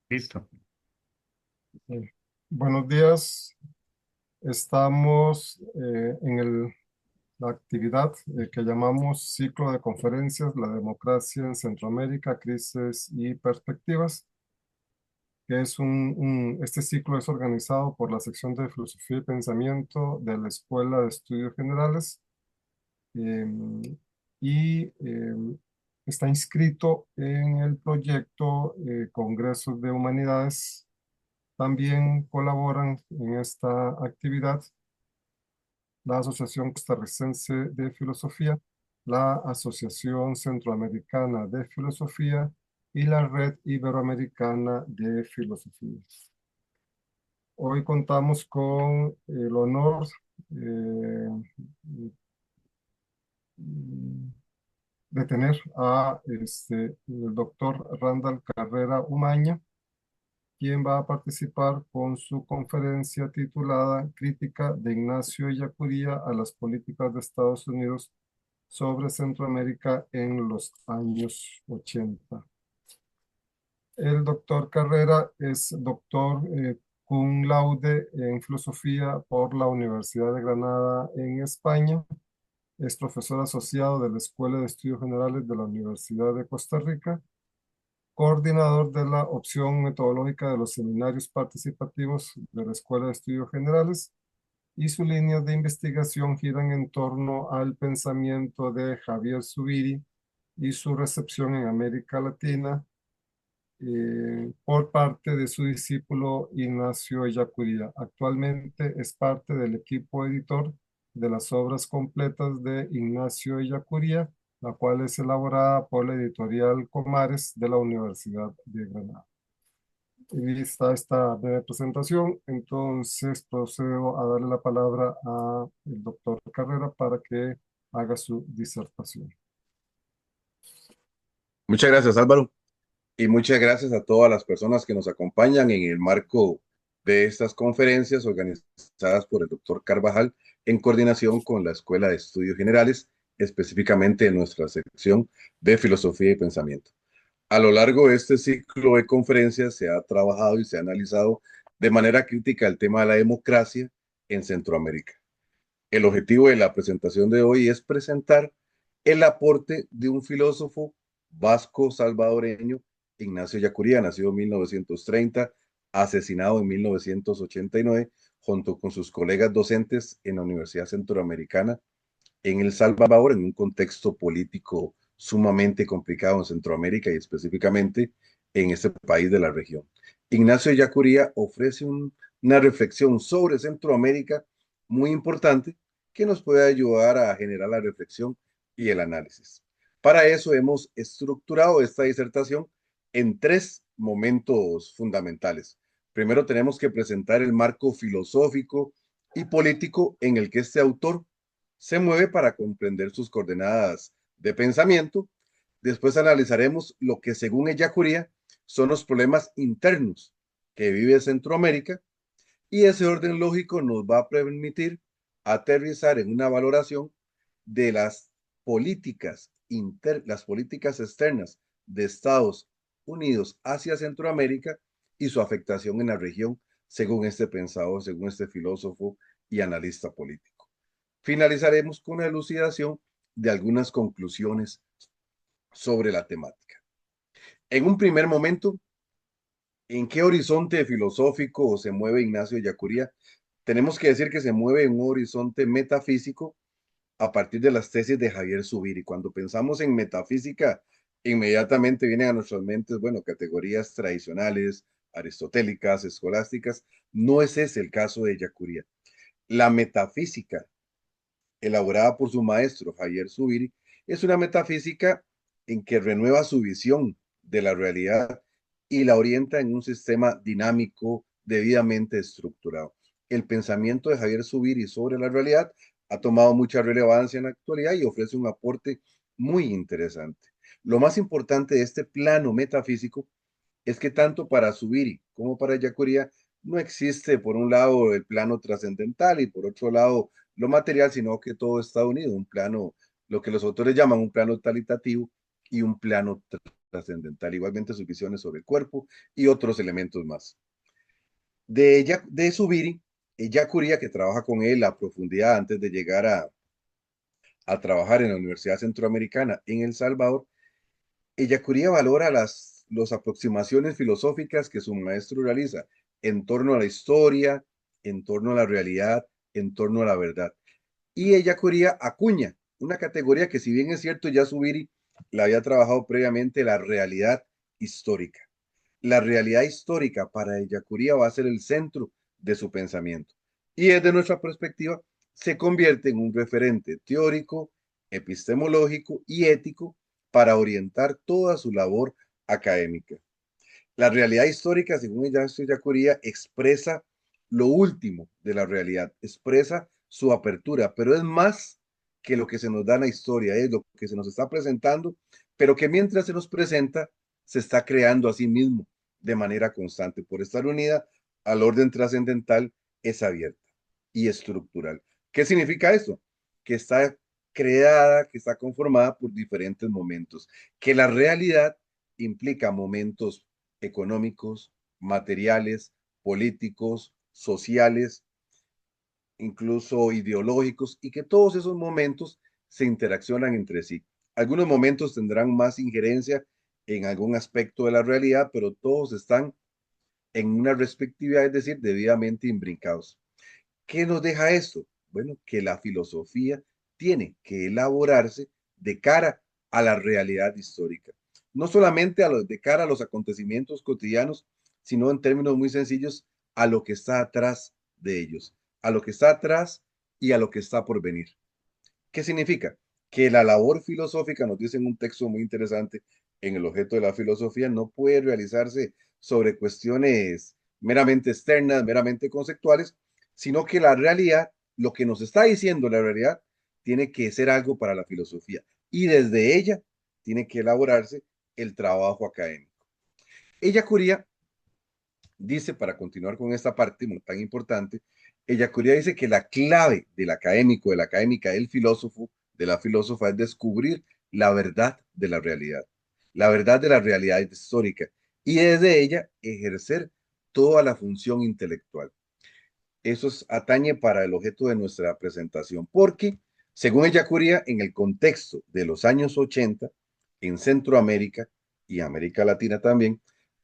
Listo. Eh, Buenos días. Estamos en la actividad que llamamos Ciclo de Conferencias, la democracia en Centroamérica, crisis y perspectivas, que es este ciclo es organizado por la sección de Filosofía y Pensamiento de la Escuela de Estudios Generales eh, y está inscrito en el proyecto Congresos de Humanidades. También colaboran en esta actividad la Asociación Costarricense de Filosofía, la Asociación Centroamericana de Filosofía y la Red Iberoamericana de Filosofía. Hoy contamos con el honor eh, de tener a el doctor Randall Carrera Umaña, quien va a participar con su conferencia titulada Crítica de Ignacio Ellacuría a las políticas de Estados Unidos sobre Centroamérica en los años 80. El doctor Carrera es doctor cum laude en filosofía por la Universidad de Granada en España. Es profesor asociado de la Escuela de Estudios Generales de la Universidad de Costa Rica, coordinador de la opción metodológica de los seminarios participativos de la Escuela de Estudios Generales, y sus líneas de investigación giran en torno al pensamiento de Javier Zubiri y su recepción en América Latina por parte de su discípulo Ignacio Ellacuría. Actualmente es parte del equipo editor de las obras completas de Ignacio Ellacuría, la cual es elaborada por la editorial Comares de la Universidad de Granada. Y está esta breve presentación, entonces procedo a darle la palabra al doctor Carrera para que haga su disertación. Muchas gracias, Álvaro, y muchas gracias a todas las personas que nos acompañan en el marco de estas conferencias organizadas por el doctor Carvajal en coordinación con la Escuela de Estudios Generales, específicamente en nuestra sección de Filosofía y Pensamiento. A lo largo de este ciclo de conferencias se ha trabajado y se ha analizado de manera crítica el tema de la democracia en Centroamérica. El objetivo de la presentación de hoy es presentar el aporte de un filósofo vasco salvadoreño, Ignacio Ellacuría, nacido en 1930, asesinado en 1989, junto con sus colegas docentes en la Universidad Centroamericana en El Salvador, en un contexto político sumamente complicado en Centroamérica y específicamente en este país de la región. Ignacio Ellacuría ofrece una reflexión sobre Centroamérica muy importante que nos puede ayudar a generar la reflexión y el análisis. Para eso hemos estructurado esta disertación en tres momentos fundamentales. Primero tenemos que presentar el marco filosófico y político en el que este autor se mueve para comprender sus coordenadas de pensamiento. Después analizaremos lo que según Ellacuría son los problemas internos que vive Centroamérica, y ese orden lógico nos va a permitir aterrizar en una valoración de las políticas externas de Estados Unidos hacia Centroamérica y su afectación en la región, según este pensador, según este filósofo y analista político. Finalizaremos con una elucidación de algunas conclusiones sobre la temática. En un primer momento, ¿en qué horizonte filosófico se mueve Ignacio Ellacuría? Tenemos que decir que se mueve en un horizonte metafísico a partir de las tesis de Javier Zubiri. Cuando pensamos en metafísica, inmediatamente vienen a nuestras mentes, bueno, categorías tradicionales, aristotélicas, escolásticas. No es ese el caso de Ellacuría. La metafísica elaborada por su maestro Javier Zubiri, es una metafísica en que renueva su visión de la realidad y la orienta en un sistema dinámico debidamente estructurado. El pensamiento de Javier Zubiri sobre la realidad ha tomado mucha relevancia en la actualidad y ofrece un aporte muy interesante. Lo más importante de este plano metafísico es que tanto para Zubiri como para Ellacuría no existe por un lado el plano trascendental y por otro lado lo material, sino que todo está unido, un plano, lo que los autores llaman un plano talitativo y un plano trascendental, igualmente sus visiones sobre el cuerpo y otros elementos más. De Zubiri, Curía, que trabaja con él a profundidad antes de llegar a trabajar en la Universidad Centroamericana en El Salvador, Ellacuría valora las aproximaciones filosóficas que su maestro realiza en torno a la historia, en torno a la realidad, en torno a la verdad. Y Ellacuría acuña una categoría que, si bien es cierto, ya Zubiri la había trabajado previamente, la realidad histórica. La realidad histórica para Ellacuría va a ser el centro de su pensamiento. Y desde nuestra perspectiva, se convierte en un referente teórico, epistemológico y ético para orientar toda su labor académica. La realidad histórica, según Ignacio Ellacuría, expresa lo último de la realidad, expresa su apertura, pero es más que lo que se nos da en la historia, es lo que se nos está presentando, pero que mientras se nos presenta, se está creando a sí mismo de manera constante. Por estar unida al orden trascendental, es abierta y estructural. ¿Qué significa esto? Que está creada, que está conformada por diferentes momentos, que la realidad implica momentos económicos, materiales, políticos, sociales, incluso ideológicos, y que todos esos momentos se interaccionan entre sí. Algunos momentos tendrán más injerencia en algún aspecto de la realidad, pero todos están en una respectividad, es decir, debidamente imbrincados. ¿Qué nos deja esto? Bueno, que la filosofía tiene que elaborarse de cara a la realidad histórica. No solamente de cara a los acontecimientos cotidianos, sino en términos muy sencillos, a lo que está atrás de ellos, a lo que está atrás y a lo que está por venir. ¿Qué significa? Que la labor filosófica, nos dice en un texto muy interesante, en el objeto de la filosofía, no puede realizarse sobre cuestiones meramente externas, meramente conceptuales, sino que la realidad, lo que nos está diciendo la realidad, tiene que ser algo para la filosofía y desde ella tiene que elaborarse el trabajo académico. Ella Curía dice, para continuar con esta parte tan importante, Ellacuría dice que la clave del académico, de la académica, del filósofo, de la filósofa, es descubrir la verdad de la verdad de la realidad histórica, y desde ella ejercer toda la función intelectual. Eso atañe para el objeto de nuestra presentación, porque, según Ellacuría, en el contexto de los años 80, en Centroamérica y América Latina también,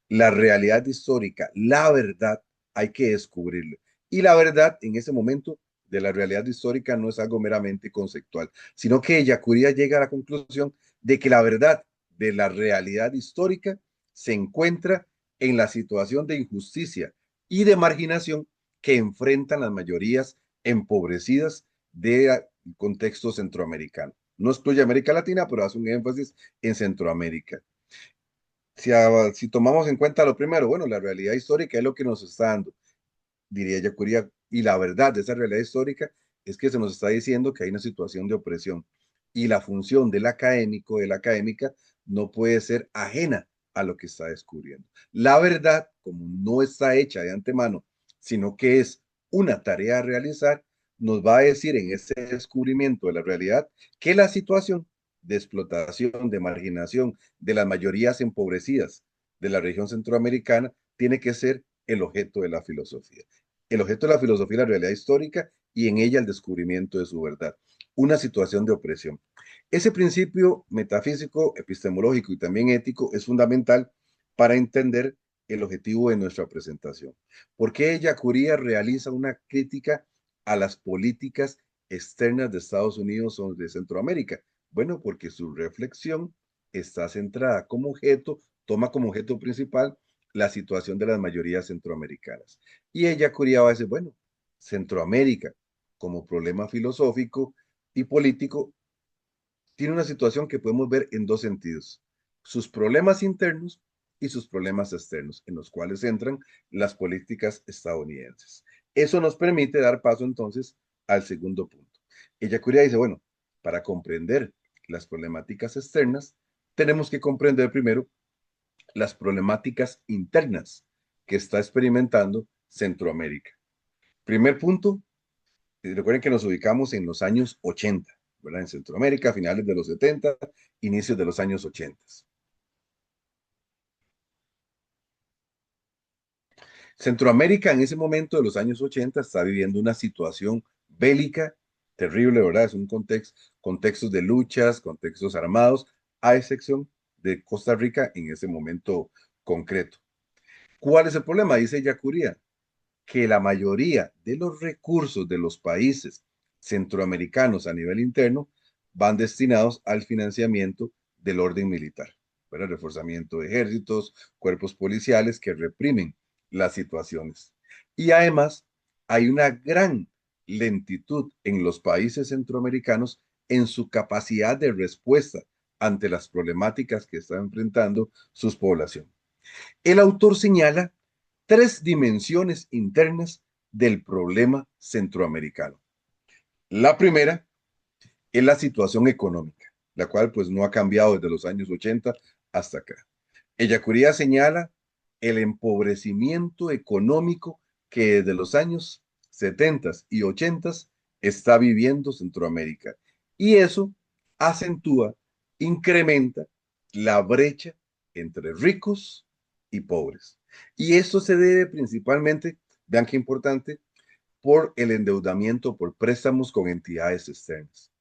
la realidad histórica, la verdad, hay que descubrirla. Y la verdad, en ese momento, de la realidad histórica no es algo meramente conceptual, sino que Ellacuría llega a la conclusión de que la verdad de la realidad histórica se encuentra en la situación de injusticia y de marginación que enfrentan las mayorías empobrecidas del contexto centroamericano. No excluye América Latina, pero hace un énfasis en Centroamérica. Si tomamos en cuenta lo primero, bueno, la realidad histórica es lo que nos está dando, diría Yacuría, y la verdad de esa realidad histórica es que se nos está diciendo que hay una situación de opresión y la función del académico, de la académica, no puede ser ajena a lo que está descubriendo. La verdad, como no está hecha de antemano, sino que es una tarea a realizar, nos va a decir en ese descubrimiento de la realidad que la situación de explotación, de marginación de las mayorías empobrecidas de la región centroamericana tiene que ser el objeto de la filosofía. El objeto de la filosofía es la realidad histórica y en ella el descubrimiento de su verdad, una situación de opresión. Ese principio metafísico, epistemológico y también ético es fundamental para entender el objetivo de nuestra presentación. ¿Por qué Ellacuría realiza una crítica a las políticas externas de Estados Unidos o de Centroamérica? Bueno, porque su reflexión está centrada como objeto, toma como objeto principal la situación de las mayorías centroamericanas. Y Ellacuría va a decir, bueno, Centroamérica como problema filosófico y político tiene una situación que podemos ver en dos sentidos, sus problemas internos y sus problemas externos, en los cuales entran las políticas estadounidenses. Eso nos permite dar paso entonces al segundo punto. Ellacuría dice, bueno, para comprender las problemáticas externas, tenemos que comprender primero las problemáticas internas que está experimentando Centroamérica. Primer punto, recuerden que nos ubicamos en los años 80, ¿verdad? En Centroamérica, finales de los 70, inicios de los años 80. Centroamérica en ese momento de los años 80 está viviendo una situación bélica terrible, ¿verdad? Es un contextos de luchas, contextos armados, a excepción de Costa Rica en ese momento concreto. ¿Cuál es el problema? Dice Yacuría, que la mayoría de los recursos de los países centroamericanos a nivel interno van destinados al financiamiento del orden militar, para el reforzamiento de ejércitos, cuerpos policiales que reprimen las situaciones. Y además hay una gran lentitud en los países centroamericanos en su capacidad de respuesta ante las problemáticas que están enfrentando sus poblaciones. El autor señala tres dimensiones internas del problema centroamericano. La primera es la situación económica, la cual pues no ha cambiado desde los años 80 hasta acá. Ellacuría señala el empobrecimiento económico que desde los años 70 y 80 está viviendo Centroamérica. Y eso acentúa, incrementa la brecha entre ricos y pobres. Y esto se debe principalmente, vean qué importante, por el endeudamiento por préstamos con entidades externas.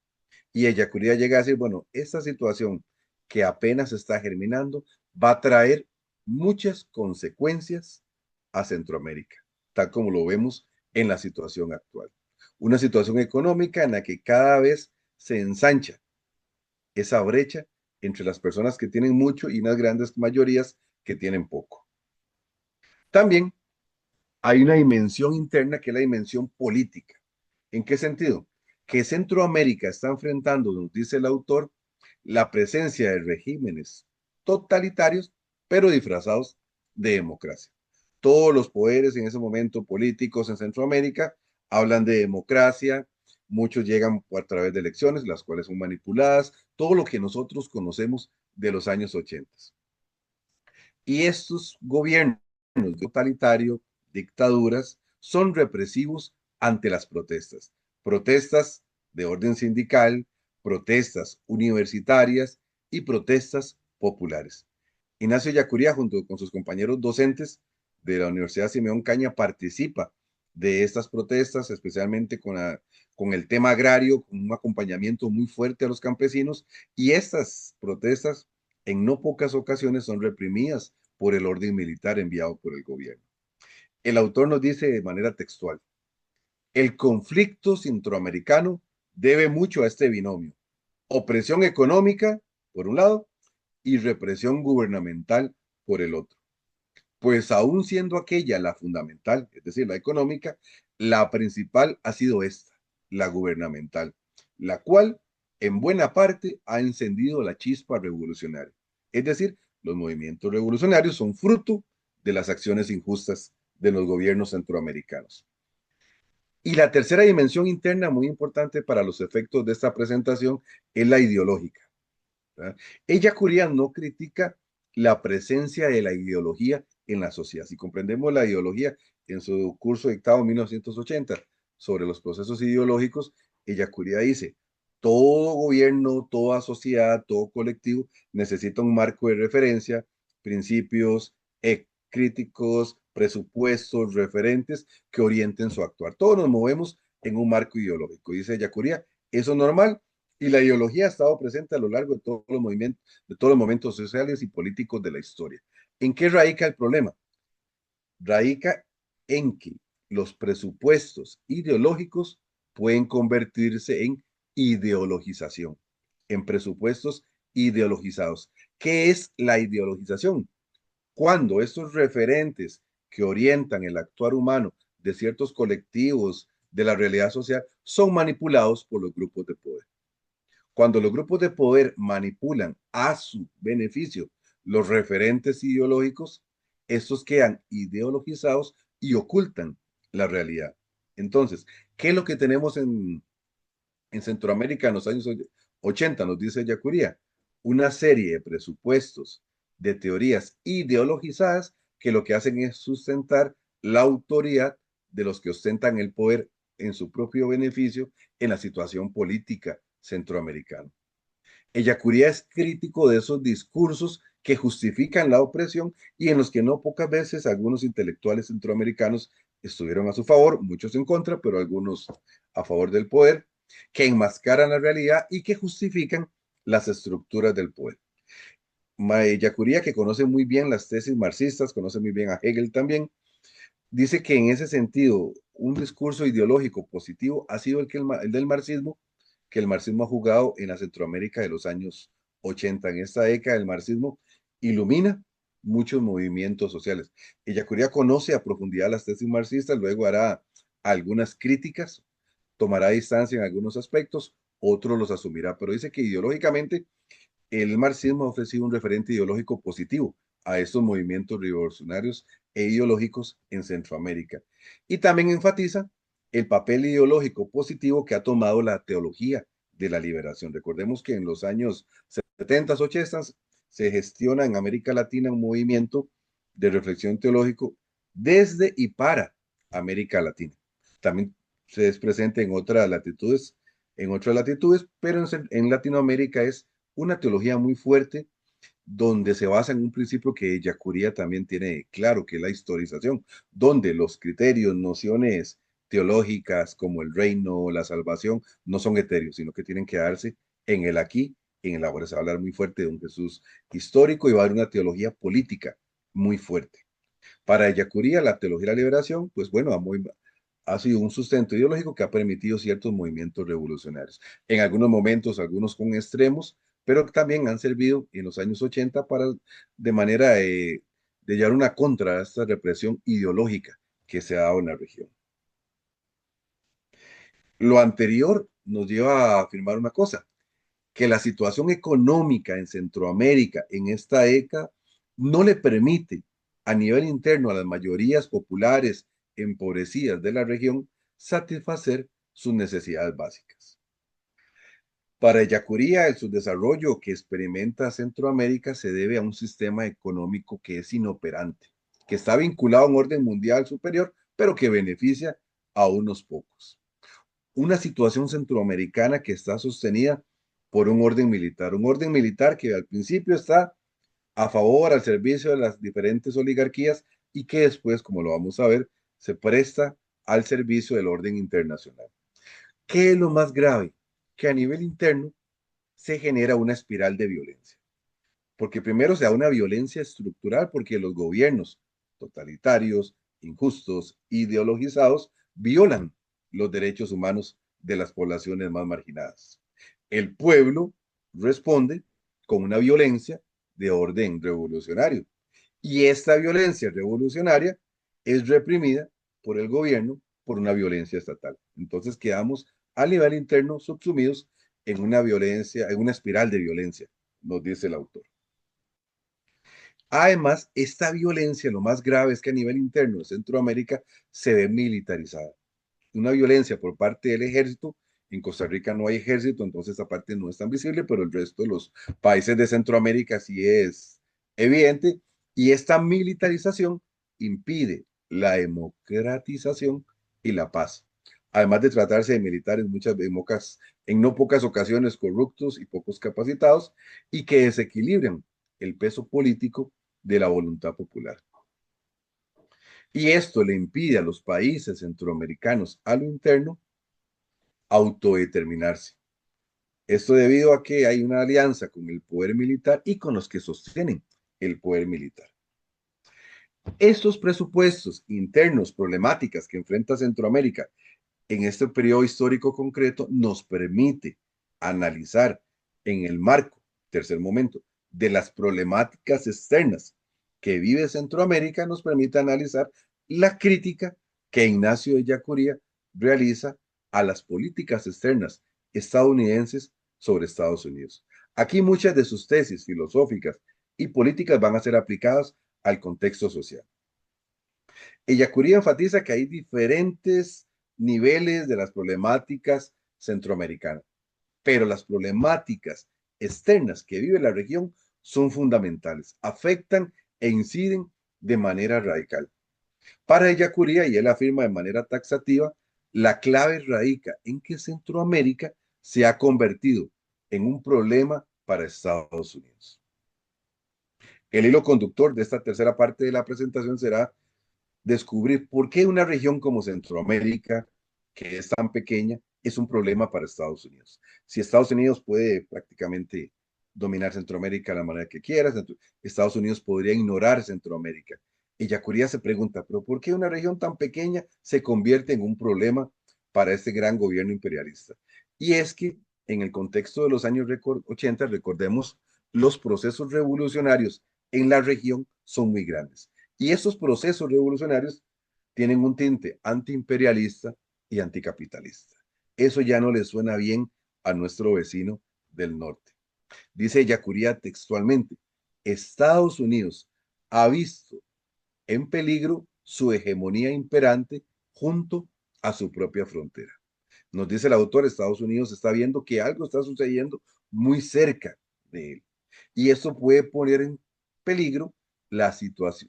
Y Ellacuría llega a decir, bueno, esta situación que apenas está germinando va a traer muchas consecuencias a Centroamérica, tal como lo vemos en la situación actual. Una situación económica en la que cada vez se ensancha esa brecha entre las personas que tienen mucho y unas grandes mayorías que tienen poco. También hay una dimensión interna que es la dimensión política. ¿En qué sentido? Que Centroamérica está enfrentando, nos dice el autor, la presencia de regímenes totalitarios, pero disfrazados de democracia. Todos los poderes en ese momento políticos en Centroamérica hablan de democracia, muchos llegan a través de elecciones, las cuales son manipuladas, todo lo que nosotros conocemos de los años 80. Y estos gobiernos totalitarios, dictaduras, son represivos ante las protestas. Protestas de orden sindical, protestas universitarias y protestas populares. Ignacio Yacuría, junto con sus compañeros docentes de la Universidad Simeón Caña, participa de estas protestas, especialmente con el tema agrario, con un acompañamiento muy fuerte a los campesinos, y estas protestas en no pocas ocasiones son reprimidas por el orden militar enviado por el gobierno. El autor nos dice de manera textual, el conflicto centroamericano debe mucho a este binomio, opresión económica, por un lado, y represión gubernamental, por el otro. Pues aún siendo aquella la fundamental, es decir, la económica, la principal ha sido esta, la gubernamental, la cual en buena parte ha encendido la chispa revolucionaria. Es decir, los movimientos revolucionarios son fruto de las acciones injustas de los gobiernos centroamericanos. Y la tercera dimensión interna, muy importante para los efectos de esta presentación, es la ideológica. ¿Verdad? Ellacuría no critica la presencia de la ideología en la sociedad. Si comprendemos la ideología en su curso dictado en 1980 sobre los procesos ideológicos, Ellacuría dice, todo gobierno, toda sociedad, todo colectivo necesita un marco de referencia, principios críticos, presupuestos, referentes que orienten su actuar. Todos nos movemos en un marco ideológico, dice Ellacuría. Eso es normal, y la ideología ha estado presente a lo largo de todos los movimientos, de todos los momentos sociales y políticos de la historia. ¿En qué radica el problema? Radica en que los presupuestos ideológicos pueden convertirse en ideologización, en presupuestos ideologizados. ¿Qué es la ideologización? Cuando estos referentes que orientan el actuar humano de ciertos colectivos de la realidad social son manipulados por los grupos de poder. Cuando los grupos de poder manipulan a su beneficio los referentes ideológicos, estos quedan ideologizados y ocultan la realidad. Entonces, ¿qué es lo que tenemos en Centroamérica en los años 80? Nos dice Yacuría, una serie de presupuestos de teorías ideologizadas que lo que hacen es sustentar la autoridad de los que ostentan el poder en su propio beneficio en la situación política centroamericana. Ellacuría es crítico de esos discursos que justifican la opresión y en los que no pocas veces algunos intelectuales centroamericanos estuvieron a su favor, muchos en contra, pero algunos a favor del poder, que enmascaran la realidad y que justifican las estructuras del poder. Yacuría, que conoce muy bien las tesis marxistas, conoce muy bien a Hegel también, dice que en ese sentido un discurso ideológico positivo ha sido el del marxismo, que el marxismo ha jugado en la Centroamérica de los años 80. En esta década el marxismo ilumina muchos movimientos sociales. Ellacuría conoce a profundidad las tesis marxistas, luego hará algunas críticas, tomará distancia en algunos aspectos, otros los asumirá, pero dice que ideológicamente el marxismo ha ofrecido un referente ideológico positivo a estos movimientos revolucionarios e ideológicos en Centroamérica. Y también enfatiza el papel ideológico positivo que ha tomado la teología de la liberación. Recordemos que en los años 70, 80 se gestiona en América Latina un movimiento de reflexión teológico desde y para América Latina. También se es presente en otras latitudes, pero en Latinoamérica es una teología muy fuerte donde se basa en un principio que Yacuría también tiene claro, que es la historización, donde los criterios, nociones teológicas como el reino o la salvación no son etéreos, sino que tienen que darse en el aquí, en el ahora. Se va a hablar muy fuerte de un Jesús histórico y va a haber una teología política muy fuerte. Para Yacuría, la teología de la liberación, pues bueno, ha sido un sustento ideológico que ha permitido ciertos movimientos revolucionarios. En algunos momentos, algunos con extremos, pero también han servido en los años 80 para, de manera de llevar una contra a esta represión ideológica que se ha dado en la región. Lo anterior nos lleva a afirmar una cosa, que la situación económica en Centroamérica en esta década no le permite a nivel interno a las mayorías populares empobrecidas de la región satisfacer sus necesidades básicas. Para Yacuría, el subdesarrollo que experimenta Centroamérica se debe a un sistema económico que es inoperante, que está vinculado a un orden mundial superior, pero que beneficia a unos pocos. Una situación centroamericana que está sostenida por un orden militar que al principio está a favor, al servicio de las diferentes oligarquías y que después, como lo vamos a ver, se presta al servicio del orden internacional. ¿Qué es lo más grave? Que a nivel interno se genera una espiral de violencia. Porque primero se da una violencia estructural porque los gobiernos totalitarios, injustos, ideologizados, violan los derechos humanos de las poblaciones más marginadas. El pueblo responde con una violencia de orden revolucionario. Y esta violencia revolucionaria es reprimida por el gobierno por una violencia estatal. Entonces quedamos a nivel interno subsumidos en una violencia, en una espiral de violencia, nos dice el autor. Además, esta violencia, lo más grave es que a nivel interno de Centroamérica se ve militarizada. Una violencia por parte del ejército. En Costa Rica no hay ejército, entonces esa parte no es tan visible, pero el resto de los países de Centroamérica sí es evidente. Y esta militarización impide la democratización y la paz. Además de tratarse de militares en no pocas ocasiones corruptos y pocos capacitados, y que desequilibran el peso político de la voluntad popular. Y esto le impide a los países centroamericanos a lo interno autodeterminarse. Esto debido a que hay una alianza con el poder militar y con los que sostienen el poder militar. Estos presupuestos internos, problemáticas que enfrenta Centroamérica en este periodo histórico concreto, nos permite analizar en el marco, tercer momento, de las problemáticas externas que vive Centroamérica, nos permite analizar la crítica que Ignacio de Ellacuría realiza a las políticas externas estadounidenses sobre Estados Unidos. Aquí muchas de sus tesis filosóficas y políticas van a ser aplicadas al contexto social. Ellacuría enfatiza que hay diferentes niveles de las problemáticas centroamericanas, pero las problemáticas externas que vive la región son fundamentales, afectan e inciden de manera radical. Para Ellacuría, y él afirma de manera taxativa, la clave radica en que Centroamérica se ha convertido en un problema para Estados Unidos. El hilo conductor de esta tercera parte de la presentación será descubrir por qué una región como Centroamérica, que es tan pequeña, es un problema para Estados Unidos. Si Estados Unidos puede prácticamente dominar Centroamérica de la manera que quiera, Estados Unidos podría ignorar Centroamérica. Y Yacuría se pregunta, ¿pero por qué una región tan pequeña se convierte en un problema para este gran gobierno imperialista? Y es que en el contexto de los años 80, recordemos, los procesos revolucionarios en la región son muy grandes. Y estos procesos revolucionarios tienen un tinte antiimperialista y anticapitalista. Eso ya no le suena bien a nuestro vecino del norte. Dice Yacuría textualmente, Estados Unidos ha visto en peligro su hegemonía imperante junto a su propia frontera. Nos dice el autor, Estados Unidos está viendo que algo está sucediendo muy cerca de él. Y esto puede poner en peligro las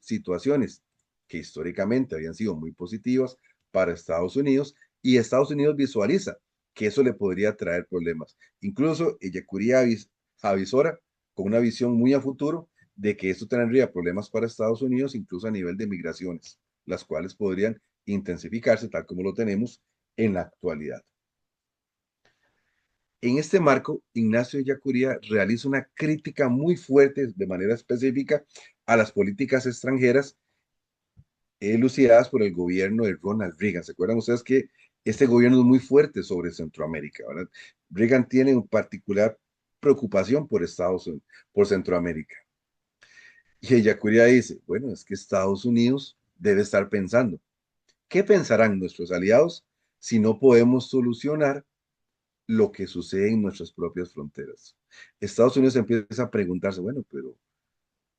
situaciones que históricamente habían sido muy positivas para Estados Unidos y Estados Unidos visualiza que eso le podría traer problemas. Incluso Ellacuría avisora con una visión muy a futuro de que esto tendría problemas para Estados Unidos, incluso a nivel de migraciones, las cuales podrían intensificarse tal como lo tenemos en la actualidad. En este marco, Ignacio Ellacuría realiza una crítica muy fuerte de manera específica a las políticas extranjeras elucidadas por el gobierno de Ronald Reagan. ¿Se acuerdan ustedes que este gobierno es muy fuerte sobre Centroamérica, ¿verdad? Reagan tiene una particular preocupación por por Centroamérica. Y Ellacuría dice, bueno, es que Estados Unidos debe estar pensando, ¿qué pensarán nuestros aliados si no podemos solucionar lo que sucede en nuestras propias fronteras? Estados Unidos empieza a preguntarse, bueno, pero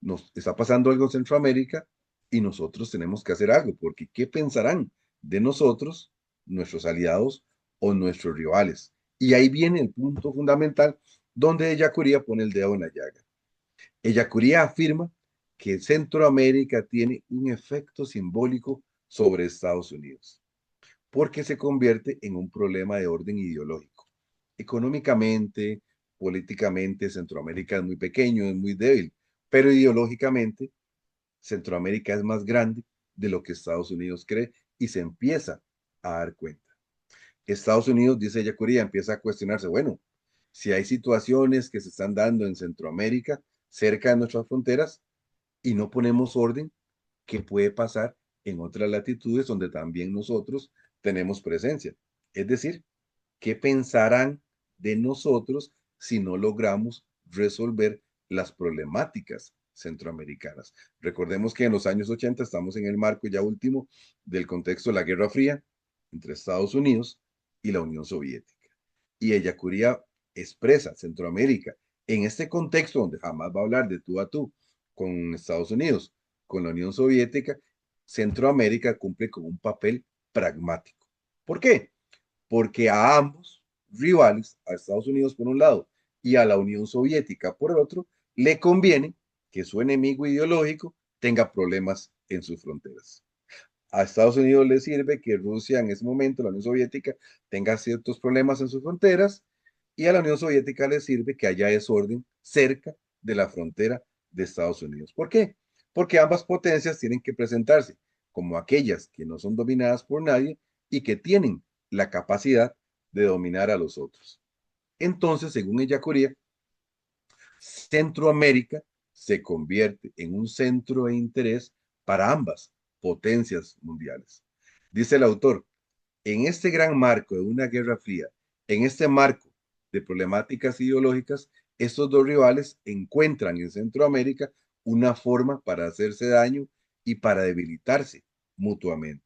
nos está pasando algo en Centroamérica y nosotros tenemos que hacer algo, porque ¿qué pensarán de nosotros, nuestros aliados o nuestros rivales? Y ahí viene el punto fundamental donde Ellacuría pone el dedo en la llaga. Ellacuría afirma que Centroamérica tiene un efecto simbólico sobre Estados Unidos, porque se convierte en un problema de orden ideológico. Económicamente, políticamente, Centroamérica es muy pequeño, es muy débil, pero ideológicamente, Centroamérica es más grande de lo que Estados Unidos cree y se empieza a dar cuenta. Estados Unidos, dice Yacuría, empieza a cuestionarse, bueno, si hay situaciones que se están dando en Centroamérica, cerca de nuestras fronteras, y no ponemos orden, ¿qué puede pasar en otras latitudes donde también nosotros tenemos presencia? Es decir, ¿qué pensarán de nosotros si no logramos resolver las problemáticas centroamericanas? Recordemos que en los años 80 estamos en el marco ya último del contexto de la Guerra Fría entre Estados Unidos y la Unión Soviética. Y Ellacuría expresa Centroamérica en este contexto donde jamás va a hablar de tú a tú con Estados Unidos, con la Unión Soviética, Centroamérica cumple con un papel pragmático. ¿Por qué? Porque a ambos rivales, a Estados Unidos por un lado y a la Unión Soviética por el otro, le conviene que su enemigo ideológico tenga problemas en sus fronteras. A Estados Unidos le sirve que Rusia en ese momento, la Unión Soviética, tenga ciertos problemas en sus fronteras y a la Unión Soviética le sirve que haya desorden cerca de la frontera de Estados Unidos. ¿Por qué? Porque ambas potencias tienen que presentarse como aquellas que no son dominadas por nadie y que tienen la capacidad de dominar a los otros. Entonces, según Ellacuría, Centroamérica se convierte en un centro de interés para ambas potencias mundiales. Dice el autor, en este gran marco de una guerra fría, en este marco de problemáticas ideológicas, estos dos rivales encuentran en Centroamérica una forma para hacerse daño y para debilitarse mutuamente.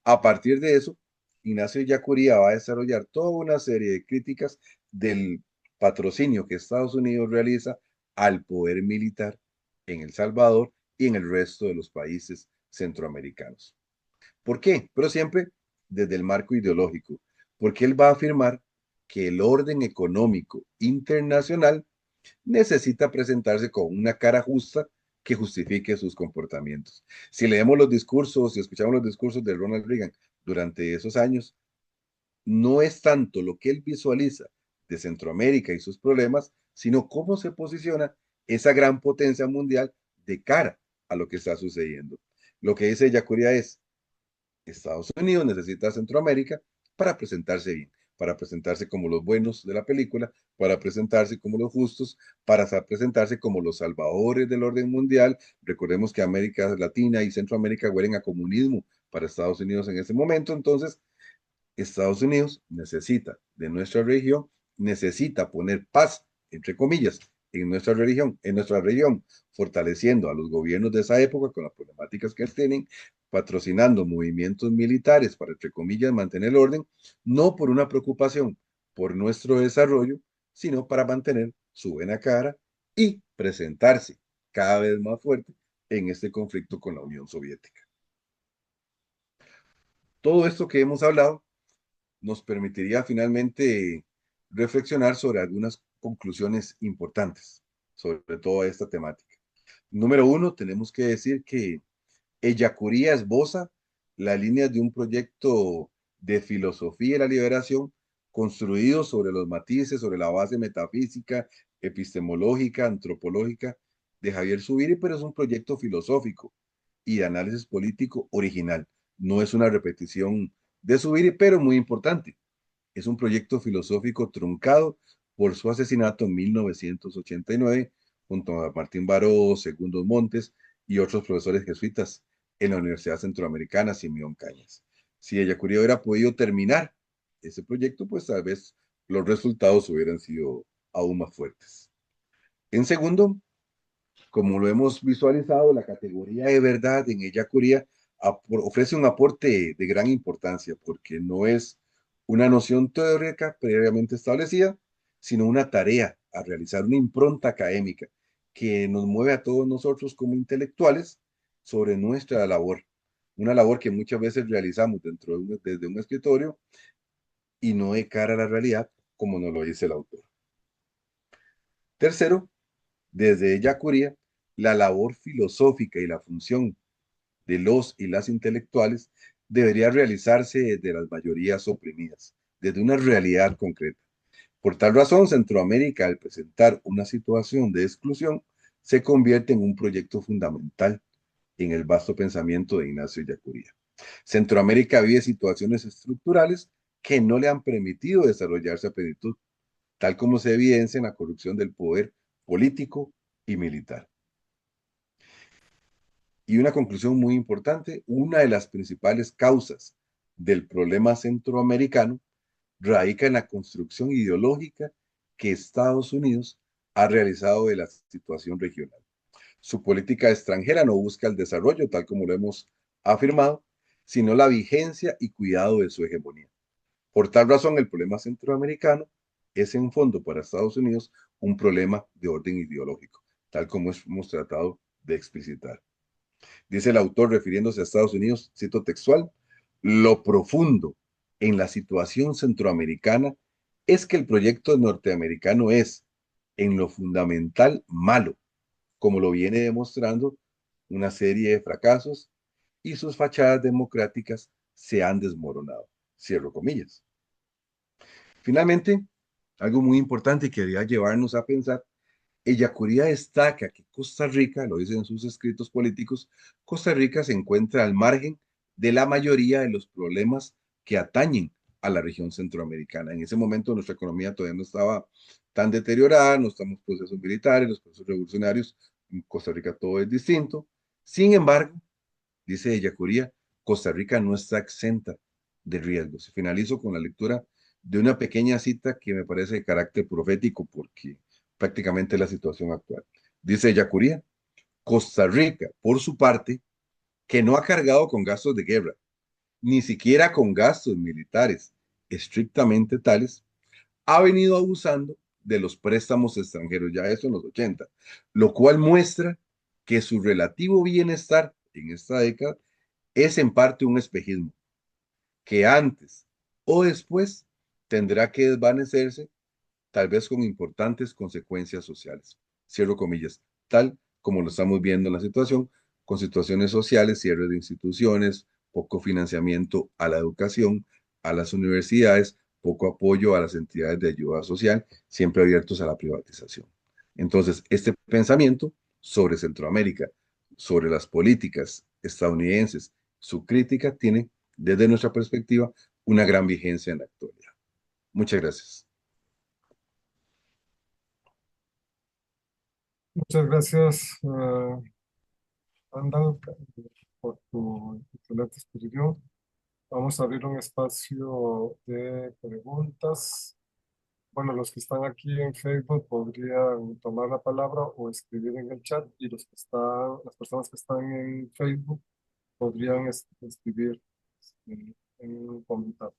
A partir de eso, Ignacio Yacuría va a desarrollar toda una serie de críticas del patrocinio que Estados Unidos realiza al poder militar en El Salvador y en el resto de los países centroamericanos. ¿Por qué? Pero siempre desde el marco ideológico, porque él va a afirmar que el orden económico internacional necesita presentarse con una cara justa que justifique sus comportamientos. Si leemos los discursos y escuchamos los discursos de Ronald Reagan durante esos años, no es tanto lo que él visualiza de Centroamérica y sus problemas, sino cómo se posiciona esa gran potencia mundial de cara a lo que está sucediendo. Lo que dice Yacuría es, Estados Unidos necesita a Centroamérica para presentarse bien, para presentarse como los buenos de la película, para presentarse como los justos, para presentarse como los salvadores del orden mundial. Recordemos que América Latina y Centroamérica huelen a comunismo para Estados Unidos en ese momento, entonces Estados Unidos necesita de nuestra región, necesita poner paz, entre comillas, en nuestra región, fortaleciendo a los gobiernos de esa época con las problemáticas que tienen, patrocinando movimientos militares para, entre comillas, mantener el orden, no por una preocupación por nuestro desarrollo, sino para mantener su buena cara y presentarse cada vez más fuerte en este conflicto con la Unión Soviética. Todo esto que hemos hablado nos permitiría finalmente reflexionar sobre algunas conclusiones importantes sobre toda esta temática. Número uno, tenemos que decir que Ellacuría esboza las líneas de un proyecto de filosofía de la liberación construido sobre los matices, sobre la base metafísica, epistemológica, antropológica de Javier Zubiri, pero es un proyecto filosófico y de análisis político original. No es una repetición de Zubiri, pero muy importante. Es un proyecto filosófico truncado por su asesinato en 1989 junto a Martín Baró, Segundos Montes y otros profesores jesuitas en la Universidad Centroamericana, Simeón Cañas. Si Ellacuría hubiera podido terminar ese proyecto, pues tal vez los resultados hubieran sido aún más fuertes. En segundo, como lo hemos visualizado, la categoría de verdad en Ellacuría ofrece un aporte de gran importancia porque no es una noción teórica previamente establecida, sino una tarea a realizar, una impronta académica que nos mueve a todos nosotros como intelectuales sobre nuestra labor, una labor que muchas veces realizamos desde un escritorio y no de cara a la realidad, como nos lo dice el autor. Tercero, desde Ellacuría, la labor filosófica y la función de los y las intelectuales debería realizarse desde las mayorías oprimidas, desde una realidad concreta. Por tal razón, Centroamérica, al presentar una situación de exclusión, se convierte en un proyecto fundamental en el vasto pensamiento de Ignacio Ellacuría. Centroamérica vive situaciones estructurales que no le han permitido desarrollarse a plenitud, tal como se evidencia en la corrupción del poder político y militar. Y una conclusión muy importante, una de las principales causas del problema centroamericano radica en la construcción ideológica que Estados Unidos ha realizado de la situación regional. Su política extranjera no busca el desarrollo, tal como lo hemos afirmado, sino la vigencia y cuidado de su hegemonía. Por tal razón, el problema centroamericano es en fondo para Estados Unidos un problema de orden ideológico, tal como hemos tratado de explicitar. Dice el autor refiriéndose a Estados Unidos, cito textual, lo profundo en la situación centroamericana es que el proyecto norteamericano es, en lo fundamental, malo, como lo viene demostrando una serie de fracasos y sus fachadas democráticas se han desmoronado. Cierro comillas. Finalmente, algo muy importante que debería llevarnos a pensar, Ellacuría destaca que Costa Rica, lo dice en sus escritos políticos, Costa Rica se encuentra al margen de la mayoría de los problemas que atañen a la región centroamericana. En ese momento nuestra economía todavía no estaba tan deteriorada, no estamos en procesos militares, los procesos revolucionarios, en Costa Rica todo es distinto. Sin embargo, dice Ellacuría, Costa Rica no está exenta de riesgos. Finalizo con la lectura de una pequeña cita que me parece de carácter profético porque prácticamente la situación actual. Dice Yacuría, Costa Rica, por su parte, que no ha cargado con gastos de guerra, ni siquiera con gastos militares estrictamente tales, ha venido abusando de los préstamos extranjeros, ya eso en los 80, lo cual muestra que su relativo bienestar en esta década es en parte un espejismo, que antes o después tendrá que desvanecerse tal vez con importantes consecuencias sociales. Cierro comillas, tal como lo estamos viendo en la situación, con situaciones sociales, cierre de instituciones, poco financiamiento a la educación, a las universidades, poco apoyo a las entidades de ayuda social, siempre abiertos a la privatización. Entonces, este pensamiento sobre Centroamérica, sobre las políticas estadounidenses. Su crítica tiene, desde nuestra perspectiva, una gran vigencia en la actualidad. Muchas gracias. Muchas gracias, Randall, por tu excelente exposición. Vamos a abrir un espacio de preguntas. Bueno, los que están aquí en Facebook podrían tomar la palabra o escribir en el chat, y las personas que están en Facebook podrían escribir en un comentario.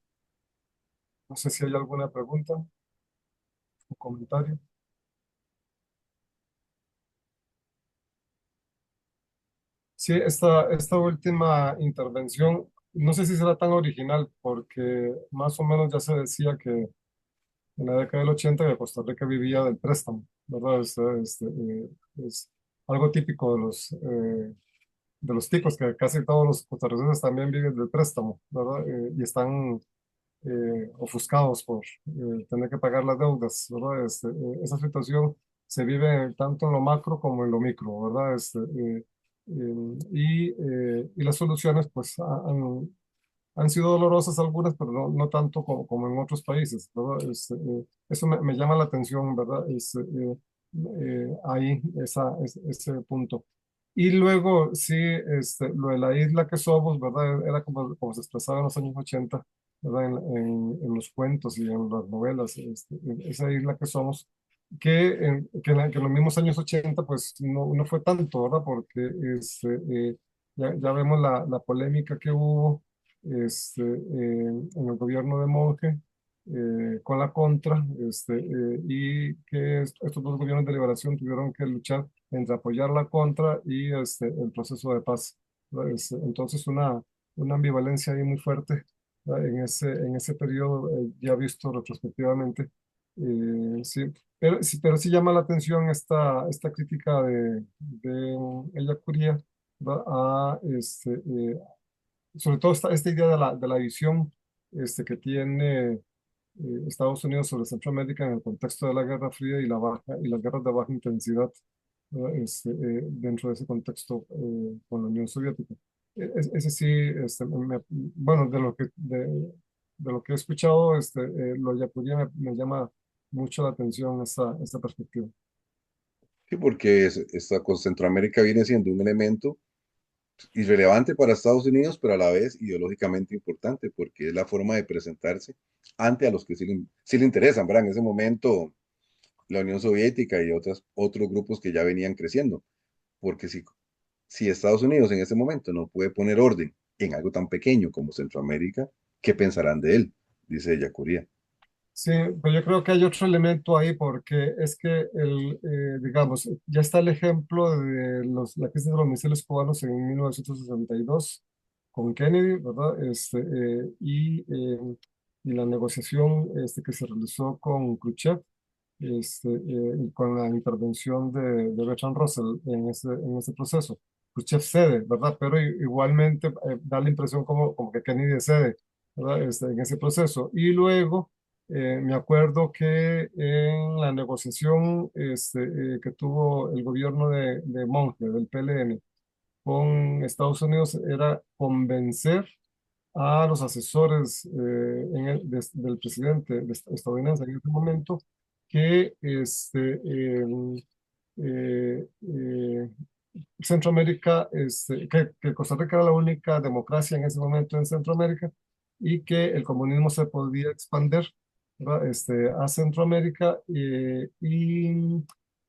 No sé si hay alguna pregunta o comentario. Sí, esta última intervención, no sé si será tan original, porque más o menos ya se decía que en la década del 80 que Costa Rica vivía del préstamo, ¿verdad? Es algo típico de los ticos, que casi todos los costarricenses también viven del préstamo, ¿verdad? Y están ofuscados por tener que pagar las deudas, ¿verdad? Esa situación se vive tanto en lo macro como en lo micro, ¿verdad? Y las soluciones, pues, han sido dolorosas algunas, pero no tanto como en otros países, ¿verdad? Eso me llama la atención, ¿verdad? Ahí, ese punto. Y luego, sí, lo de la isla que somos, ¿verdad? Era como se expresaba en los años 80, ¿verdad? En los cuentos y en las novelas, esa isla que somos, que en los mismos años 80 pues, no fue tanto, ¿verdad? Porque ya vemos la polémica que hubo en el gobierno de Monge, con la contra, y que estos dos gobiernos de liberación tuvieron que luchar entre apoyar la contra y el proceso de paz, ¿no? Entonces una ambivalencia ahí muy fuerte, ¿no? En ese periodo, ya visto retrospectivamente. Sí, pero sí llama la atención esta crítica de ella Curía, ¿va? Sobre todo esta idea de la visión que tiene Estados Unidos sobre Centroamérica en el contexto de la Guerra Fría y las guerras de baja intensidad, ¿verdad? Dentro de ese contexto, con la Unión Soviética. Ese sí, bueno, de lo que he escuchado, lo yacuría me llama mucho la atención esta perspectiva. Sí, porque con Centroamérica viene siendo un elemento irrelevante para Estados Unidos, pero a la vez ideológicamente importante, porque es la forma de presentarse ante a los que sí le interesan, ¿verdad? En ese momento, la Unión Soviética y otros grupos que ya venían creciendo, porque si Estados Unidos en ese momento no puede poner orden en algo tan pequeño como Centroamérica, ¿qué pensarán de él? Dice Yacuría. Sí, pero yo creo que hay otro elemento ahí, porque es que digamos, ya está el ejemplo de la crisis de los misiles cubanos en 1962 con Kennedy, ¿verdad? Y la negociación que se realizó con Khrushchev, y con la intervención de Bertrand Russell en ese proceso. Khrushchev cede, ¿verdad? Pero igualmente da la impresión como que Kennedy cede, ¿verdad? En ese proceso. Y luego, me acuerdo que en la negociación que tuvo el gobierno de Monge, del PLN, con Estados Unidos, era convencer a los asesores del presidente estadounidense en ese momento que eh, eh, Centroamérica, que Costa Rica era la única democracia en ese momento en Centroamérica, y que el comunismo se podía expandir, ¿verdad? A Centroamérica,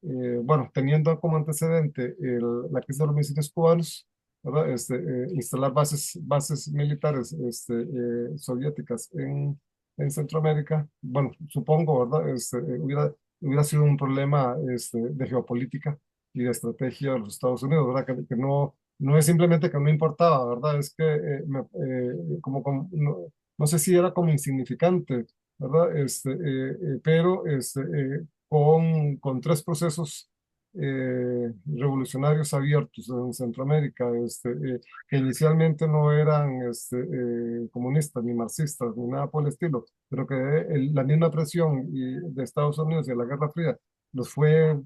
bueno, teniendo como antecedente la crisis de los misiles cubanos, ¿verdad? Instalar bases militares soviéticas en Centroamérica, bueno, supongo, ¿verdad? Hubiera sido un problema de geopolítica y de estrategia de los Estados Unidos, ¿verdad? Que no es simplemente que no importaba, ¿verdad? Es que no sé si era como insignificante, ¿verdad? Pero con tres procesos revolucionarios abiertos en Centroamérica, que inicialmente no eran comunistas, ni marxistas, ni nada por el estilo, pero que la misma presión de Estados Unidos y de la Guerra Fría los fue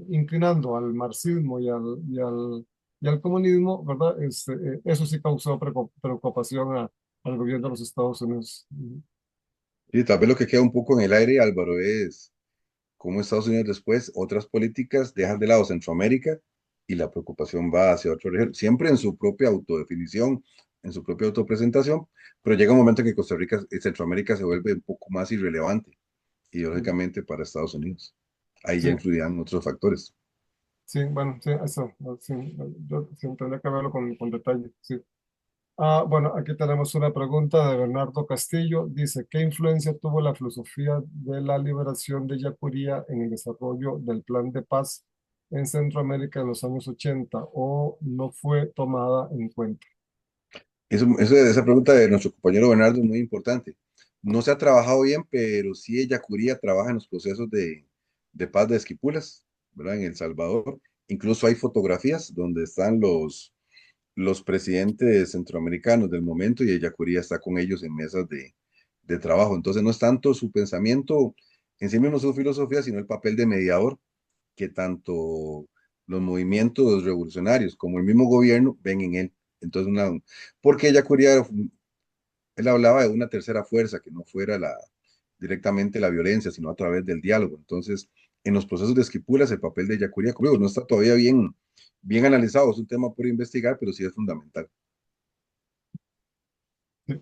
inclinando al marxismo y al comunismo, ¿verdad? Eso sí causó preocupación al gobierno de los Estados Unidos. Y tal vez lo que queda un poco en el aire, Álvaro, es cómo Estados Unidos después, otras políticas dejan de lado Centroamérica y la preocupación va hacia otro región, siempre en su propia autodefinición, en su propia autopresentación, pero llega un momento en que Costa Rica y Centroamérica se vuelve un poco más irrelevante ideológicamente para Estados Unidos. Ahí ya Sí, influirán otros factores. sí, bueno, sí, eso, sí, yo sí tendría que verlo con detalle, sí. Bueno, aquí tenemos una pregunta de Bernardo Castillo. Dice, ¿qué influencia tuvo la filosofía de la liberación de Yacuría en el desarrollo del plan de paz en Centroamérica en los años 80 o no fue tomada en cuenta? Esa pregunta de nuestro compañero Bernardo es muy importante. No se ha trabajado bien, pero sí ella Curía trabaja en los procesos de paz de Esquipulas, ¿verdad? En El Salvador. Incluso hay fotografías donde están los presidentes centroamericanos del momento y ella Curía está con ellos en mesas de trabajo. Entonces no es tanto su pensamiento en sí mismo, su filosofía, sino el papel de mediador que tanto los movimientos revolucionarios como el mismo gobierno ven en él. Entonces, porque ella quería, él hablaba de una tercera fuerza que no fuera directamente la violencia, sino a través del diálogo. Entonces, en los procesos de Esquipulas, el papel de Yacuría, como digo, no está todavía bien analizado, es un tema por investigar, pero sí es fundamental. Sí.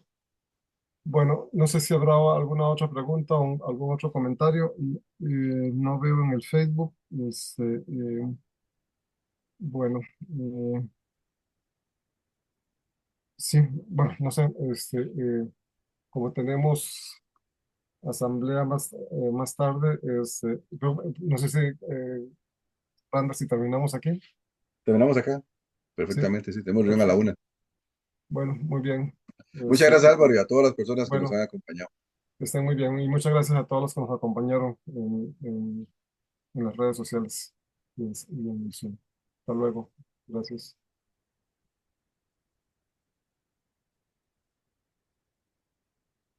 Bueno, no sé si habrá alguna otra pregunta o algún otro comentario. No veo en el Facebook. Bueno, sí, bueno, no sé, como tenemos asamblea más tarde, no sé si, Randa, si terminamos aquí. Terminamos acá. Sí, Perfectamente, sí, tenemos reunión a la perfecto. una. Bueno, muy bien. Muchas gracias, Álvaro, y a todas las personas que nos Bueno, han acompañado. estén muy bien y muchas gracias a todos los que nos acompañaron en las redes sociales y en Zoom. Hasta luego. Gracias.